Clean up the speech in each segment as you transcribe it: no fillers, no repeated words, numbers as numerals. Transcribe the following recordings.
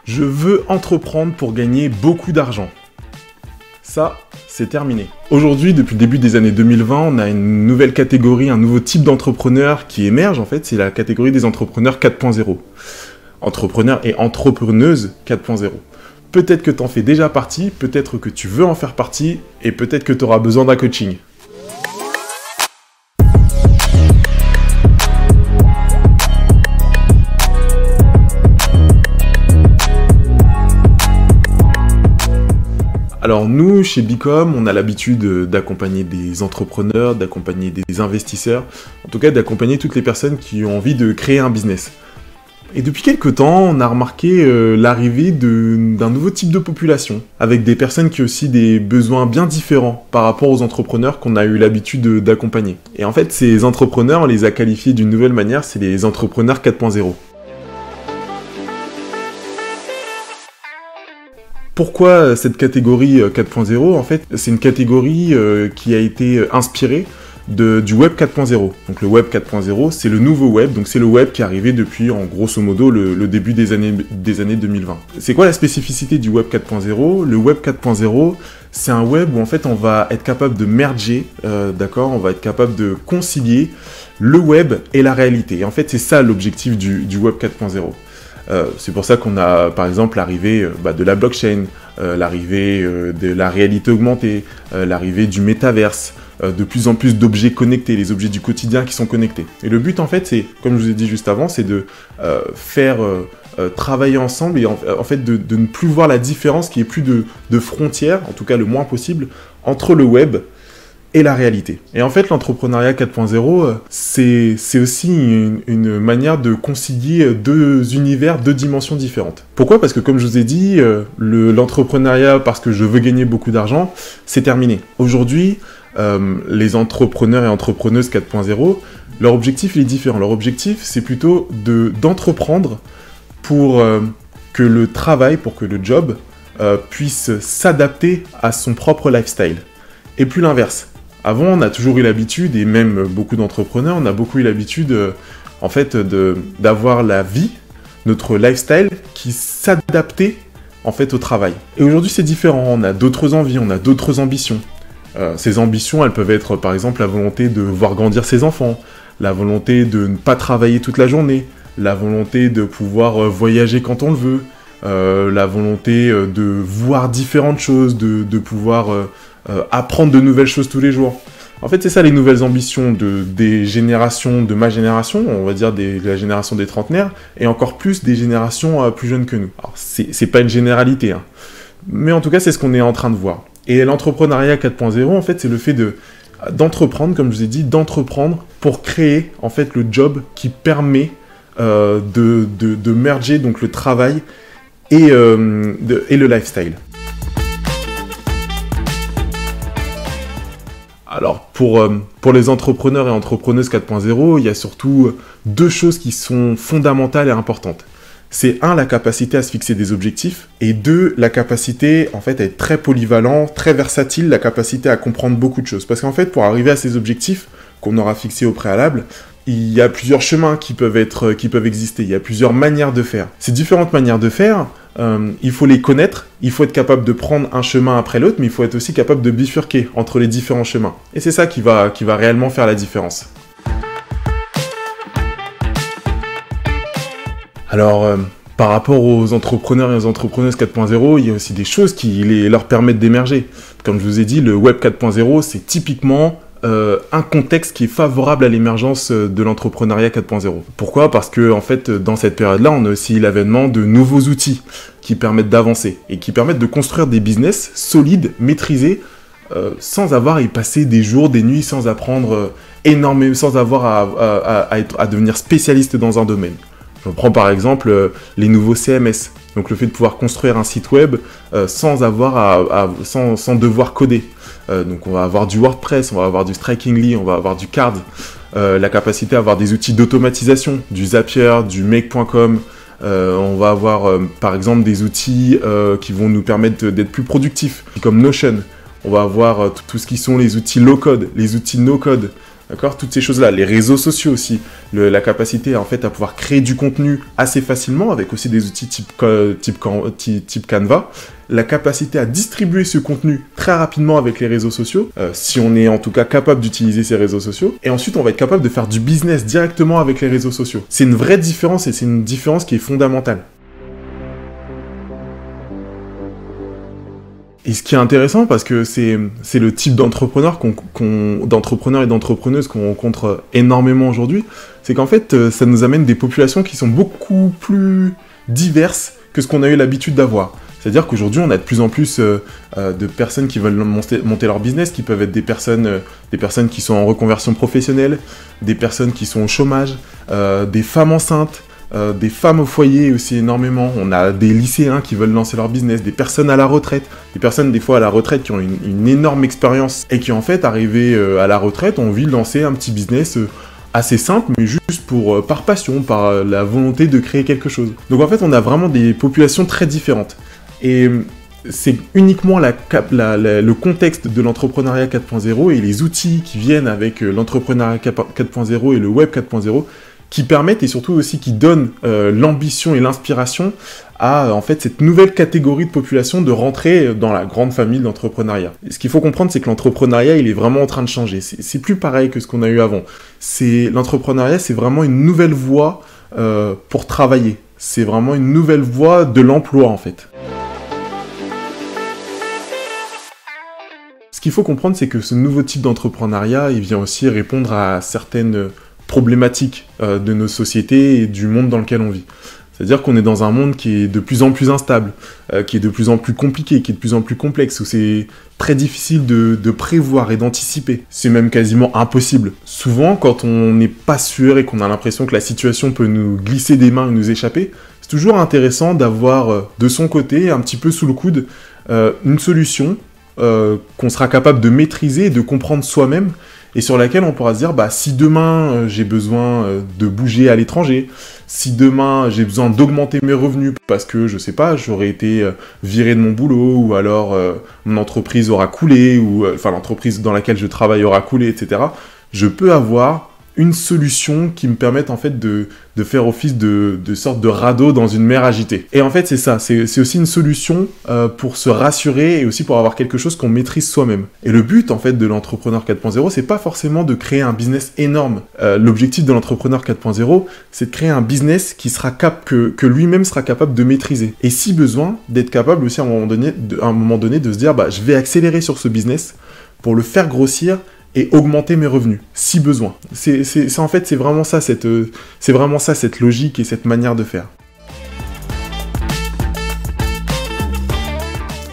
Je veux entreprendre pour gagner beaucoup d'argent. Ça, c'est terminé. Aujourd'hui, depuis le début des années 2020, on a une nouvelle catégorie, un nouveau type d'entrepreneur qui émerge. En fait, c'est la catégorie des entrepreneurs 4.0. Entrepreneurs et entrepreneuses 4.0. Peut-être que tu en fais déjà partie, peut-être que tu veux en faire partie, et peut-être que tu auras besoin d'un coaching. Alors nous, chez Bicom, on a l'habitude d'accompagner des entrepreneurs, d'accompagner des investisseurs, en tout cas d'accompagner toutes les personnes qui ont envie de créer un business. Et depuis quelques temps, on a remarqué l'arrivée d'un nouveau type de population, avec des personnes qui ont aussi des besoins bien différents par rapport aux entrepreneurs qu'on a eu l'habitude d'accompagner. Et en fait, ces entrepreneurs, on les a qualifiés d'une nouvelle manière, c'est les entrepreneurs 4.0. Pourquoi cette catégorie 4.0 ? En fait, c'est une catégorie qui a été inspirée du Web 4.0. Donc le Web 4.0, c'est le nouveau Web, donc c'est le Web qui est arrivé depuis, en grosso modo, le début des années 2020. C'est quoi la spécificité du Web 4.0 ? Le Web 4.0, c'est un Web où en fait on va être capable de merger, d'accord ? On va être capable de concilier le Web et la réalité. Et en fait, c'est ça l'objectif du Web 4.0. C'est pour ça qu'on a par exemple l'arrivée de la blockchain, l'arrivée de la réalité augmentée, l'arrivée du métaverse, de plus en plus d'objets connectés, les objets du quotidien qui sont connectés. Et le but en fait, c'est, comme je vous ai dit juste avant, c'est de faire travailler ensemble et en fait de ne plus voir la différence, qu'il n'y ait plus de frontières, en tout cas le moins possible, entre le web et la réalité. Et en fait, l'entrepreneuriat 4.0, c'est aussi une manière de concilier deux univers, deux dimensions différentes. Pourquoi ? Parce que comme je vous ai dit, l'entrepreneuriat, parce que je veux gagner beaucoup d'argent, c'est terminé. Aujourd'hui, les entrepreneurs et entrepreneuses 4.0, leur objectif il est différent. Leur objectif, c'est plutôt d'entreprendre pour que le travail, pour que le job puisse s'adapter à son propre lifestyle. Et plus l'inverse. Avant, on a toujours eu l'habitude, et même beaucoup d'entrepreneurs, on a beaucoup eu l'habitude, en fait, d'avoir la vie, notre lifestyle, qui s'adaptait, en fait, au travail. Et aujourd'hui, c'est différent. On a d'autres envies, on a d'autres ambitions. Ces ambitions, elles peuvent être, par exemple, la volonté de voir grandir ses enfants, la volonté de ne pas travailler toute la journée, la volonté de pouvoir voyager quand on le veut, la volonté de voir différentes choses, de pouvoir apprendre de nouvelles choses tous les jours. En fait, c'est ça les nouvelles ambitions des générations de ma génération, on va dire de la génération des trentenaires, et encore plus des générations plus jeunes que nous. Alors, c'est pas une généralité, hein. Mais en tout cas, c'est ce qu'on est en train de voir. Et l'entrepreneuriat 4.0, en fait, c'est le fait d'entreprendre, comme je vous ai dit, d'entreprendre pour créer, en fait, le job qui permet de merger donc le travail et le lifestyle. Alors, pour les entrepreneurs et entrepreneuses 4.0, il y a surtout deux choses qui sont fondamentales et importantes. C'est un, la capacité à se fixer des objectifs, et deux, la capacité en fait à être très polyvalent, très versatile, la capacité à comprendre beaucoup de choses. Parce qu'en fait, pour arriver à ces objectifs qu'on aura fixés au préalable, il y a plusieurs chemins qui peuvent exister, il y a plusieurs manières de faire. Ces différentes manières de faire, il faut les connaître, il faut être capable de prendre un chemin après l'autre, mais il faut être aussi capable de bifurquer entre les différents chemins. Et c'est ça qui va réellement faire la différence. Alors, par rapport aux entrepreneurs et aux entrepreneuses 4.0, il y a aussi des choses qui leur permettent d'émerger. Comme je vous ai dit, le Web 4.0, c'est typiquement un contexte qui est favorable à l'émergence de l'entrepreneuriat 4.0. Pourquoi ? Parce que en fait, dans cette période-là, on a aussi l'avènement de nouveaux outils qui permettent d'avancer et qui permettent de construire des business solides, maîtrisés, sans avoir à y passer des jours, des nuits, sans apprendre énormément, sans avoir à devenir spécialiste dans un domaine. Je prends par exemple les nouveaux CMS, donc le fait de pouvoir construire un site web sans devoir coder. Donc on va avoir du WordPress, on va avoir du Strikingly, on va avoir du Card, la capacité à avoir des outils d'automatisation, du Zapier, du Make.com. On va avoir par exemple des outils qui vont nous permettre d'être plus productifs, comme Notion. On va avoir tout ce qui sont les outils low-code, les outils no-code. D'accord, toutes ces choses-là, les réseaux sociaux aussi, la capacité en fait à pouvoir créer du contenu assez facilement avec aussi des outils type Canva, la capacité à distribuer ce contenu très rapidement avec les réseaux sociaux, si on est en tout cas capable d'utiliser ces réseaux sociaux, et ensuite on va être capable de faire du business directement avec les réseaux sociaux. C'est une vraie différence et c'est une différence qui est fondamentale. Et ce qui est intéressant, parce que c'est le type d'entrepreneur d'entrepreneurs et d'entrepreneuses qu'on rencontre énormément aujourd'hui, c'est qu'en fait, ça nous amène des populations qui sont beaucoup plus diverses que ce qu'on a eu l'habitude d'avoir. C'est-à-dire qu'aujourd'hui, on a de plus en plus de personnes qui veulent monter leur business, qui peuvent être des personnes qui sont en reconversion professionnelle, des personnes qui sont au chômage, des femmes enceintes, des femmes au foyer aussi énormément. On a des lycéens qui veulent lancer leur business, des personnes à la retraite, des personnes des fois à la retraite qui ont une énorme expérience et qui en fait, arrivées à la retraite, ont envie de lancer un petit business assez simple, mais juste par passion, par la volonté de créer quelque chose. Donc en fait, on a vraiment des populations très différentes. Et c'est uniquement le contexte de l'entrepreneuriat 4.0 et les outils qui viennent avec l'entrepreneuriat 4.0 et le web 4.0 qui permettent et surtout aussi qui donnent l'ambition et l'inspiration à en fait cette nouvelle catégorie de population de rentrer dans la grande famille de l'entrepreneuriat. Ce qu'il faut comprendre, c'est que l'entrepreneuriat, il est vraiment en train de changer. C'est plus pareil que ce qu'on a eu avant. L'entrepreneuriat, c'est vraiment une nouvelle voie pour travailler. C'est vraiment une nouvelle voie de l'emploi en fait. Ce qu'il faut comprendre, c'est que ce nouveau type d'entrepreneuriat, il vient aussi répondre à certaines problématiques de nos sociétés et du monde dans lequel on vit. C'est-à-dire qu'on est dans un monde qui est de plus en plus instable, qui est de plus en plus compliqué, qui est de plus en plus complexe, où c'est très difficile de prévoir et d'anticiper. C'est même quasiment impossible. Souvent, quand on n'est pas sûr et qu'on a l'impression que la situation peut nous glisser des mains et nous échapper, c'est toujours intéressant d'avoir de son côté, un petit peu sous le coude, une solution qu'on sera capable de maîtriser et de comprendre soi-même, et sur laquelle on pourra se dire, bah, si demain j'ai besoin de bouger à l'étranger, si demain j'ai besoin d'augmenter mes revenus parce que, je sais pas, j'aurais été viré de mon boulot, ou alors mon entreprise aura coulé, ou enfin l'entreprise dans laquelle je travaille aura coulé, etc., je peux avoir une solution qui me permette en fait de faire office de sorte de radeau dans une mer agitée. Et en fait c'est ça, c'est aussi une solution pour se rassurer et aussi pour avoir quelque chose qu'on maîtrise soi-même. Et le but en fait de l'entrepreneur 4.0, c'est pas forcément de créer un business énorme. L'objectif de l'entrepreneur 4.0, c'est de créer un business qui sera que lui-même sera capable de maîtriser. Et si besoin, d'être capable aussi à un moment donné de se dire, bah, je vais accélérer sur ce business pour le faire grossir et augmenter mes revenus, si besoin. En fait, c'est vraiment ça cette logique et cette manière de faire.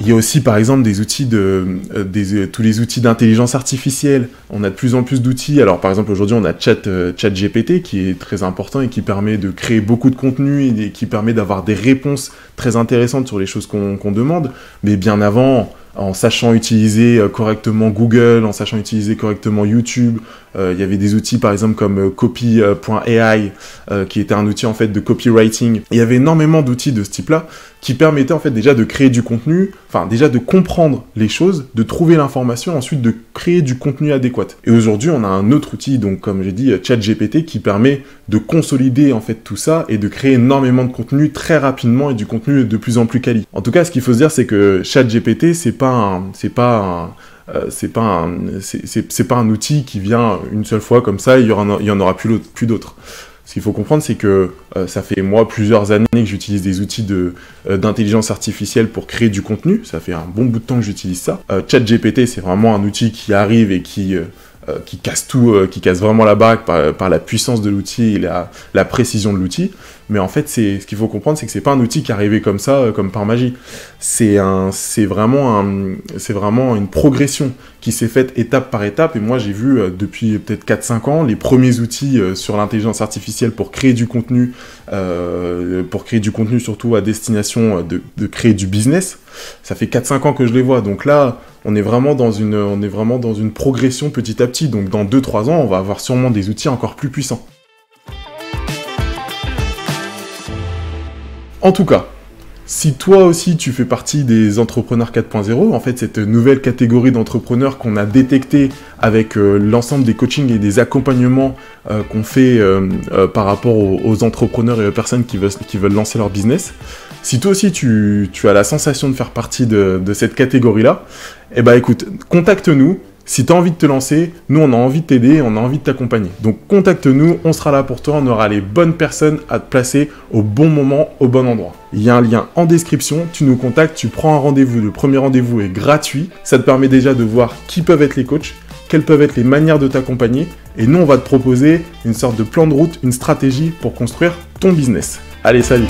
Il y a aussi, par exemple, des outils tous les outils d'intelligence artificielle. On a de plus en plus d'outils. Alors, par exemple, aujourd'hui, on a ChatGPT qui est très important et qui permet de créer beaucoup de contenu et qui permet d'avoir des réponses très intéressantes sur les choses qu'on demande. Mais bien avant, en sachant utiliser correctement Google, en sachant utiliser correctement YouTube. Il y avait des outils par exemple comme Copy.ai qui était un outil en fait de copywriting. Il y avait énormément d'outils de ce type-là qui permettaient en fait déjà de créer du contenu, enfin déjà de comprendre les choses, de trouver l'information, ensuite de créer du contenu adéquat. Et aujourd'hui, on a un autre outil, donc comme j'ai dit, ChatGPT, qui permet de consolider en fait tout ça et de créer énormément de contenu très rapidement et du contenu de plus en plus quali. En tout cas, ce qu'il faut se dire, c'est que ChatGPT, c'est pas un outil qui vient une seule fois comme ça, il y en aura plus d'autres. Ce qu'il faut comprendre, c'est que ça fait moi plusieurs années que j'utilise des outils d'intelligence artificielle pour créer du contenu. Ça fait un bon bout de temps que j'utilise ça. ChatGPT, c'est vraiment un outil qui arrive et qui casse tout, qui casse vraiment la baraque par la puissance de l'outil et la précision de l'outil. Mais en fait, ce qu'il faut comprendre, c'est que c'est pas un outil qui est arrivé comme ça, comme par magie. C'est vraiment une progression qui s'est faite étape par étape. Et moi, j'ai vu depuis peut-être 4-5 ans les premiers outils sur l'intelligence artificielle pour créer du contenu, surtout à destination de créer du business. Ça fait 4-5 ans que je les vois. Donc là, on est vraiment dans une progression petit à petit. Donc dans 2-3 ans, on va avoir sûrement des outils encore plus puissants. En tout cas, Si toi aussi tu fais partie des entrepreneurs 4.0, en fait cette nouvelle catégorie d'entrepreneurs qu'on a détecté avec l'ensemble des coachings et des accompagnements qu'on fait par rapport aux entrepreneurs et aux personnes qui veulent lancer leur business, si toi aussi tu as la sensation de faire partie de cette catégorie-là, eh ben écoute, contacte-nous. Si tu as envie de te lancer, nous on a envie de t'aider, on a envie de t'accompagner. Donc contacte-nous, on sera là pour toi, on aura les bonnes personnes à te placer au bon moment, au bon endroit. Il y a un lien en description, tu nous contactes, tu prends un rendez-vous, le premier rendez-vous est gratuit, ça te permet déjà de voir qui peuvent être les coachs, quelles peuvent être les manières de t'accompagner, et nous on va te proposer une sorte de plan de route, une stratégie pour construire ton business. Allez, salut!